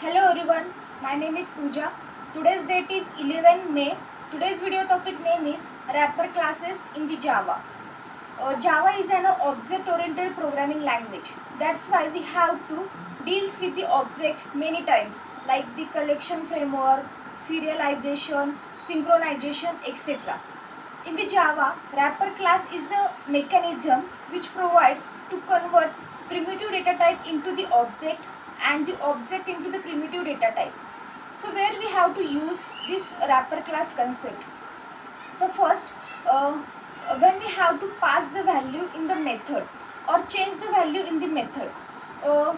Hello everyone, my name is Pooja. Today's date is 11 May. Today's video topic name is wrapper classes in the Java. Java is an object-oriented programming language. That's why we have to deals with the object many times, like the collection framework, serialization, synchronization, etc. In the Java, wrapper class is the mechanism which provides to convert primitive data type into the object and the object into the primitive data type. So where we have to use this wrapper class concept. So first, when we have to pass the value in the method or change the value in the method, uh,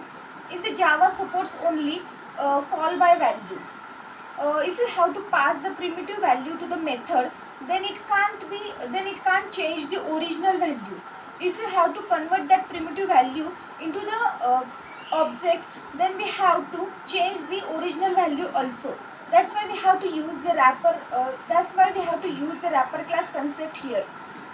in the Java supports only call by value. If you have to pass the primitive value to the method, then it can't change the original value. If you have to convert that primitive value into the object, then we have to change the original value also. That's why we have to use the wrapper class concept here.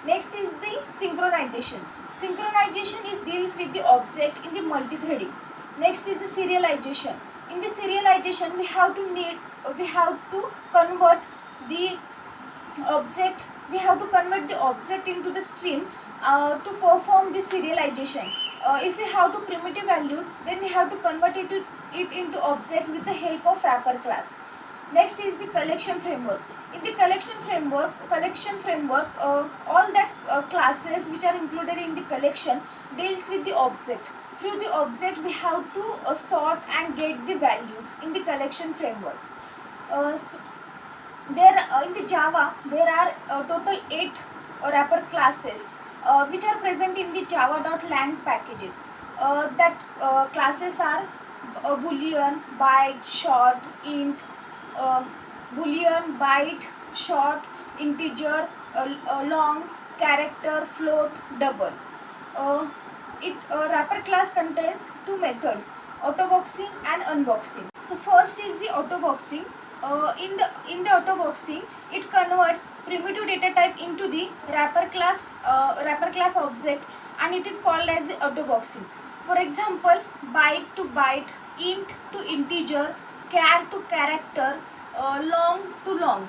Next is the synchronization. Synchronization is deals with the object in the multi-threading. Next is the serialization. In the serialization, we have to convert the object into the stream to perform the serialization. If we have to primitive values, then we have to convert it into object with the help of wrapper class. Next is the collection framework. In the collection framework, all that classes which are included in the collection deals with the object. Through the object, we have to sort and get the values in the collection framework. So in the Java, there are total 8 wrapper classes which are present in the java.lang packages. That classes are boolean, byte, short, int, uh, boolean, byte, short, integer, long, character, float, double. Uh, wrapper class contains two methods: autoboxing and unboxing. So first is the autoboxing. In the autoboxing, it converts primitive data type into the wrapper class object, and it is called as the autoboxing. For example, byte to byte, int to integer, char to character, long to long.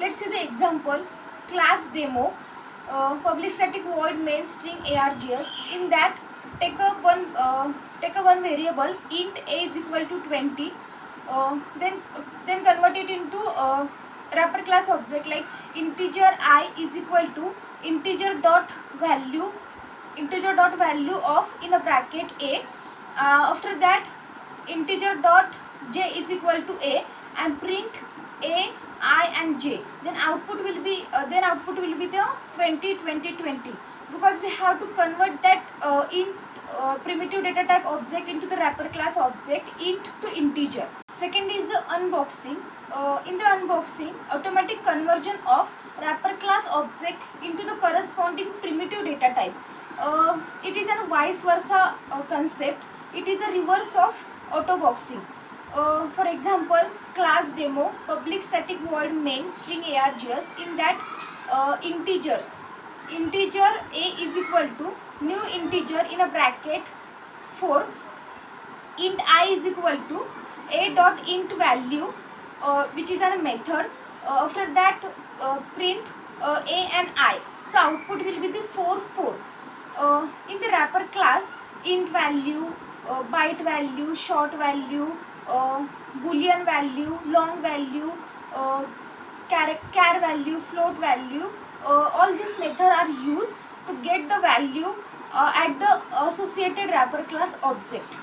Let's see the example. Class demo, public static void main string args. In that, take a one variable int a is equal to 20. Then convert it into wrapper class object like integer I is equal to integer dot value of in a bracket a. After that, integer dot j is equal to a, and print a, I and j. Then output will be the 20 20 20, because we have to convert that primitive data type object into the wrapper class object int to integer. Second is the unboxing. In the unboxing, automatic conversion of wrapper class object into the corresponding primitive data type. It is a vice versa concept. It is a reverse of autoboxing. For example, class demo, public static void main string args. In that, integer a is equal to new integer in a bracket 4, int I is equal to a dot int value, which is a method. After that, print a and I. So output will be the 4 4. In the wrapper class, int value, byte value, short value, boolean value, long value, char value, float value, all these methods are used to get the value at the associated wrapper class object.